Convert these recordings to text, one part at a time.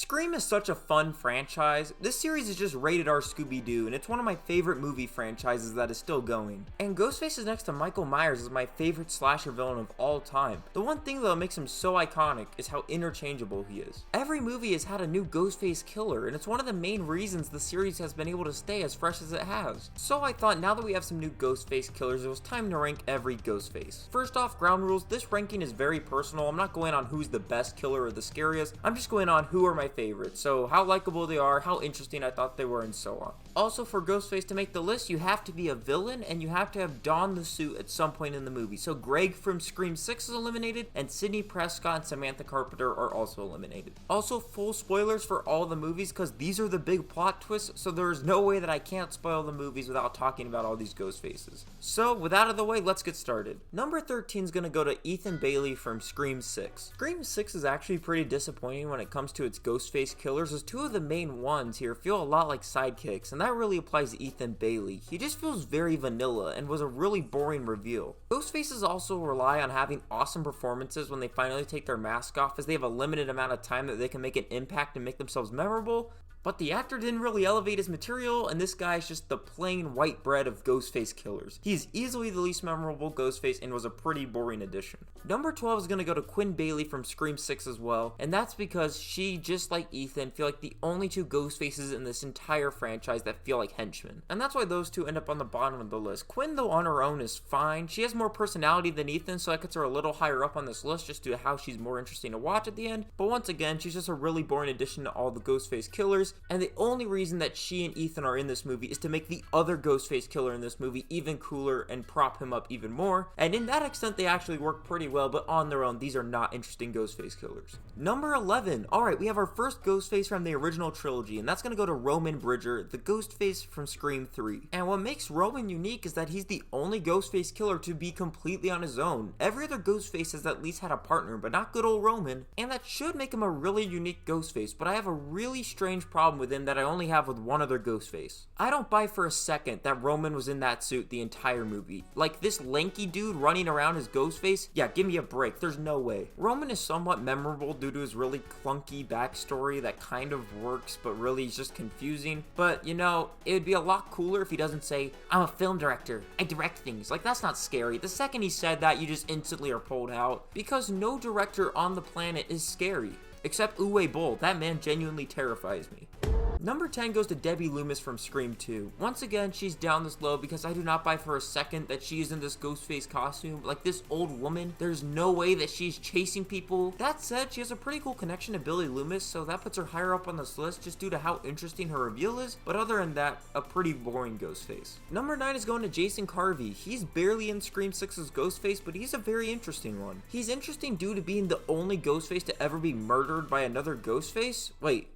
Scream is such a fun franchise. This series is just rated R Scooby-Doo, and it's one of my favorite movie franchises that is still going. And Ghostface is next to Michael Myers as my favorite slasher villain of all time. The one thing though that makes him so iconic is how interchangeable he is. Every movie has had a new Ghostface killer, and it's one of the main reasons the series has been able to stay as fresh as it has. So I thought now that we have some new Ghostface killers, it was time to rank every Ghostface. First off, ground rules, this ranking is very personal. I'm not going on who's the best killer or the scariest. I'm just going on who are my favorites, so how likable they are, how interesting I thought they were, and so on. Also, for Ghostface to make the list, you have to be a villain and you have to have donned the suit at some point in the movie. So Greg from Scream 6 is eliminated, and Sidney Prescott and Samantha Carpenter are also eliminated. Also, full spoilers for all the movies because these are the big plot twists, so there is no way that I can't spoil the movies without talking about all these Ghostfaces. So with that out of the way, let's get started. Number 13 is going to go to Ethan Bailey from Scream 6. Scream 6 is actually pretty disappointing when it comes to its Ghostface killers, as two of the main ones here feel a lot like sidekicks, and that really applies to Ethan Bailey. He just feels very vanilla and was a really boring reveal. Ghostfaces also rely on having awesome performances when they finally take their mask off, as they have a limited amount of time that they can make an impact and make themselves memorable. But the actor didn't really elevate his material, and this guy is just the plain white bread of Ghostface killers. He is easily the least memorable Ghostface and was a pretty boring addition. Number 12 is going to go to Quinn Bailey from Scream 6 as well, and that's because she, just like Ethan, feel like the only two Ghostfaces in this entire franchise that feel like henchmen. And that's why those two end up on the bottom of the list. Quinn, though, on her own is fine. She has more personality than Ethan, so that gets her a little higher up on this list just due to how she's more interesting to watch at the end. But once again, she's just a really boring addition to all the Ghostface killers. And the only reason that she and Ethan are in this movie is to make the other Ghostface killer in this movie even cooler and prop him up even more. And in that extent, they actually work pretty well, but on their own, these are not interesting Ghostface killers. Number 11. Alright, we have our first Ghostface from the original trilogy, and that's going to go to Roman Bridger, the Ghostface from Scream 3. And what makes Roman unique is that he's the only Ghostface killer to be completely on his own. Every other Ghostface has at least had a partner, but not good old Roman. And that should make him a really unique Ghostface, but I have a really strange problem with him that I only have with one other Ghostface. I don't buy for a second that Roman was in that suit the entire movie. Like, this lanky dude running around as Ghostface? Yeah, give me a break. There's no way. Roman is somewhat memorable due to his really clunky backstory that kind of works, but really is just confusing. But, you know, it would be a lot cooler if he doesn't say, I'm a film director. I direct things. Like, that's not scary. The second he said that, you just instantly are pulled out. Because no director on the planet is scary. Except Uwe Boll. That man genuinely terrifies me. Number 10 goes to Debbie Loomis from Scream 2. Once again, she's down this low because I do not buy for a second that she is in this Ghostface costume. Like this old woman, there's no way that she's chasing people. That said, she has a pretty cool connection to Billy Loomis, so that puts her higher up on this list just due to how interesting her reveal is. But other than that, a pretty boring Ghostface. Number 9 is going to Jason Carvey. He's barely in Scream 6's Ghostface, but he's a very interesting one. He's interesting due to being the only Ghostface to ever be murdered by another Ghostface. Wait.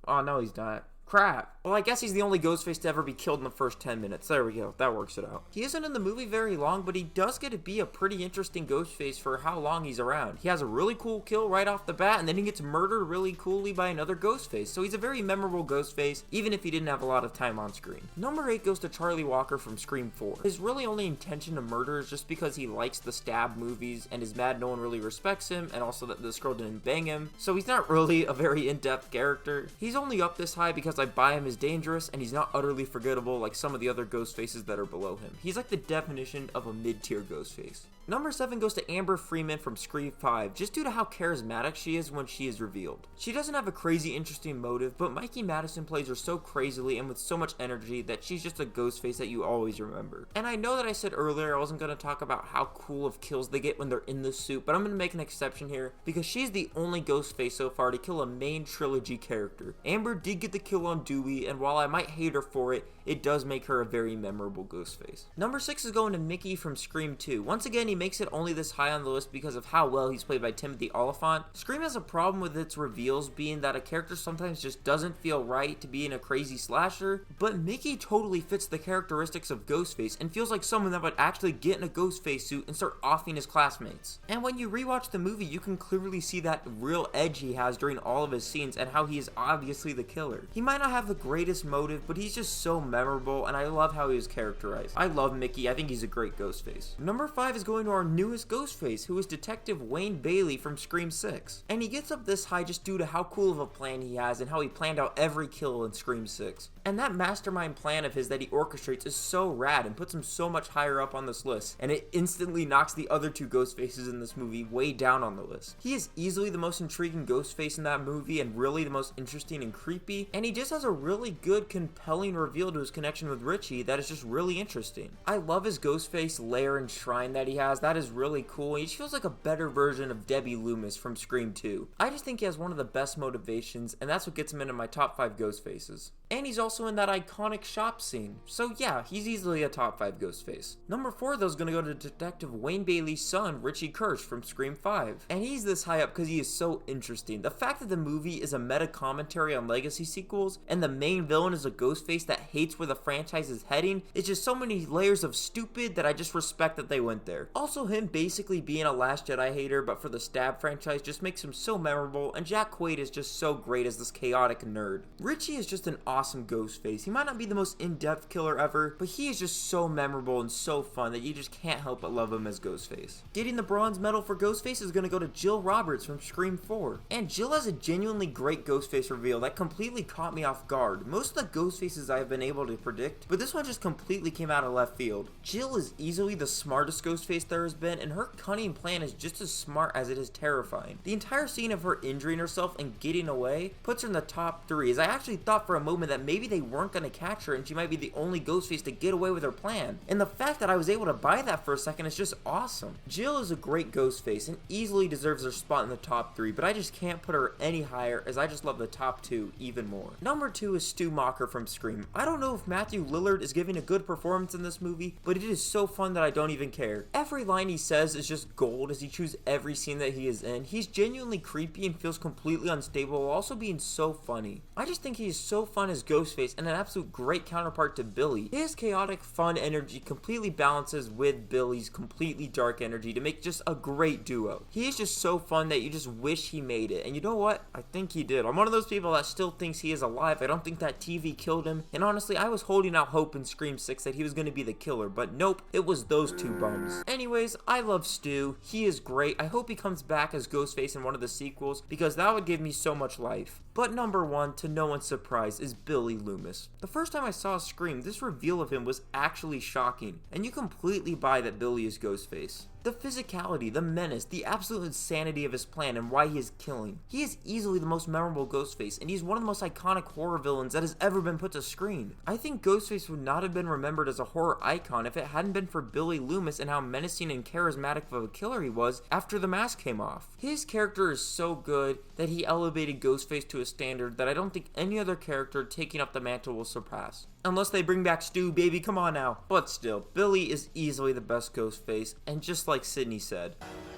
Oh, no, he's not. Crap. Well, I guess he's the only Ghostface to ever be killed in the first 10 minutes. There we go. That works it out. He isn't in the movie very long, but he does get to be a pretty interesting Ghostface for how long he's around. He has a really cool kill right off the bat, and then he gets murdered really coolly by another Ghostface. So he's a very memorable Ghostface, even if he didn't have a lot of time on screen. Number 8 goes to Charlie Walker from Scream 4. His really only intention to murder is just because he likes the stab movies and is mad no one really respects him, and also that this girl didn't bang him. So he's not really a very in-depth character. He's only up this high because I buy him as dangerous, and he's not utterly forgettable like some of the other Ghostfaces that are below him. He's like the definition of a mid-tier Ghostface. Number 7 goes to Amber Freeman from Scream 5, just due to how charismatic she is when she is revealed. She doesn't have a crazy interesting motive, but Mikey Madison plays her so crazily and with so much energy that she's just a Ghostface that you always remember. And I know that I said earlier I wasn't going to talk about how cool of kills they get when they're in the suit, but I'm going to make an exception here, because she's the only Ghostface so far to kill a main trilogy character. Amber did get the kill on Dewey, and while I might hate her for it, it does make her a very memorable Ghostface. Number 6 is going to Mickey from Scream 2. Once again, he makes it only this high on the list because of how well he's played by Timothy Olyphant. Scream has a problem with its reveals being that a character sometimes just doesn't feel right to be in a crazy slasher, but Mickey totally fits the characteristics of Ghostface and feels like someone that would actually get in a Ghostface suit and start offing his classmates. And when you rewatch the movie, you can clearly see that real edge he has during all of his scenes and how he is obviously the killer. He might might not have the greatest motive, but he's just so memorable, and I love how he is characterized. I love Mickey. I think he's a great Ghostface. Number 5 is going to our newest Ghostface, who is Detective Wayne Bailey from Scream 6. And he gets up this high just due to how cool of a plan he has and how he planned out every kill in Scream 6. And that mastermind plan of his that he orchestrates is so rad and puts him so much higher up on this list, and it instantly knocks the other two Ghostfaces in this movie way down on the list. He is easily the most intriguing Ghostface in that movie and really the most interesting and creepy, and he just has a really good, compelling reveal to his connection with Richie that is just really interesting. I love his Ghostface lair and shrine that he has. That is really cool. He just feels like a better version of Debbie Loomis from Scream 2. I just think he has one of the best motivations, and that's what gets him into my top 5 Ghostfaces. And he's also in that iconic shop scene. So yeah, he's easily a top 5 Ghostface. Number 4 though is going to go to Detective Wayne Bailey's son, Richie Kirsch from Scream 5. And he's this high up because he is so interesting. The fact that the movie is a meta commentary on legacy sequels, and the main villain is a Ghostface that hates where the franchise is heading, it's just so many layers of stupid that I just respect that they went there. Also, him basically being a Last Jedi hater, but for the Stab franchise, just makes him so memorable, and Jack Quaid is just so great as this chaotic nerd. Richie is just an awesome Ghostface. He might not be the most in-depth killer ever, but he is just so memorable and so fun that you just can't help but love him as Ghostface. Getting the bronze medal for Ghostface is going to go to Jill Roberts from Scream 4. And Jill has a genuinely great Ghostface reveal that completely caught me off guard. Most of the Ghostfaces I have been able to predict, but this one just completely came out of left field. Jill is easily the smartest Ghostface there has been, and her cunning plan is just as smart as it is terrifying. The entire scene of her injuring herself and getting away puts her in the top 3, as I actually thought for a moment that maybe they weren't going to catch her and she might be the only Ghostface to get away with her plan. And the fact that I was able to buy that for a second is just awesome. Jill is a great Ghostface and easily deserves her spot in the top 3, but I just can't put her any higher as I just love the top 2 even more. Number 2 is Stu Macher from Scream. I don't know if Matthew Lillard is giving a good performance in this movie, but it is so fun that I don't even care. Every line he says is just gold as he chews every scene that he is in. He's genuinely creepy and feels completely unstable while also being so funny. I just think he is so fun as Ghostface and an absolute great counterpart to Billy. His chaotic, fun energy completely balances with Billy's completely dark energy to make just a great duo. He is just so fun that you just wish he made it, and you know what? I think he did. I'm one of those people that still thinks he is alive. I don't think that TV killed him, and honestly, I was holding out hope in Scream 6 that he was going to be the killer, but nope, it was those two bums. Anyways, I love Stu. He is great. I hope he comes back as Ghostface in one of the sequels, because that would give me so much life. But number 1, to no one's surprise, is Billy Loomis. The first time I saw Scream, this reveal of him was actually shocking, and you completely buy that Billy is Ghostface. The physicality, the menace, the absolute insanity of his plan and why he is killing. He is easily the most memorable Ghostface, and he's one of the most iconic horror villains that has ever been put to screen. I think Ghostface would not have been remembered as a horror icon if it hadn't been for Billy Loomis and how menacing and charismatic of a killer he was after the mask came off. His character is so good that he elevated Ghostface to a standard that I don't think any other character taking up the mantle will surpass. Unless they bring back Stu, baby, come on now. But still, Billy is easily the best Ghostface, and just like Sydney said,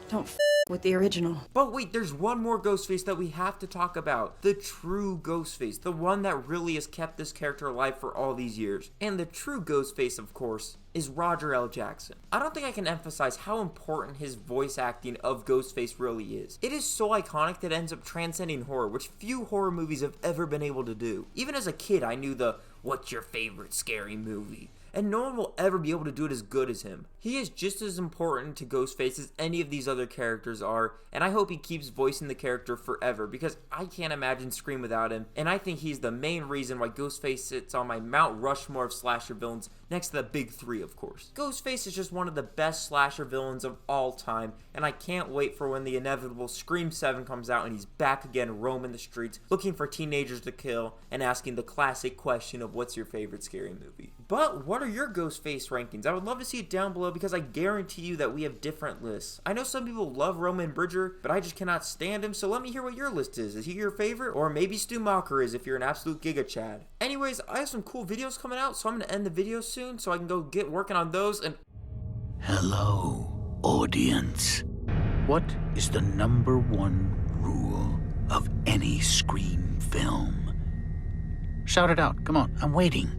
don't with the original. But wait, there's one more Ghostface that we have to talk about. The true Ghostface, the one that really has kept this character alive for all these years. And the true Ghostface, of course, is Roger L. Jackson. I don't think I can emphasize how important his voice acting of Ghostface really is. It is so iconic that it ends up transcending horror, which few horror movies have ever been able to do. Even as a kid, I knew the, "What's your favorite scary movie?" And no one will ever be able to do it as good as him. He is just as important to Ghostface as any of these other characters are, and I hope he keeps voicing the character forever, because I can't imagine Scream without him, and I think he's the main reason why Ghostface sits on my Mount Rushmore of slasher villains, next to the big 3, of course. Ghostface is just one of the best slasher villains of all time, and I can't wait for when the inevitable Scream 7 comes out and he's back again roaming the streets, looking for teenagers to kill, and asking the classic question of what's your favorite scary movie. But what are your Ghostface rankings? I would love to see it down below, because I guarantee you that we have different lists. I know some people love Roman Bridger, but I just cannot stand him, so let me hear what your list is. Is he your favorite? Or maybe Stu Macher is if you're an absolute Giga Chad. Anyways, I have some cool videos coming out, so I'm going to end the video soon so I can go get working on those and... Hello, audience. What is the number 1 rule of any Scream film? Shout it out. Come on, I'm waiting.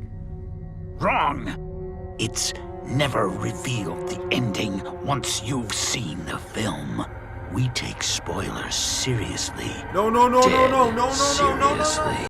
Wrong! It's never reveal the ending once you've seen the film. We take spoilers seriously. No. Seriously.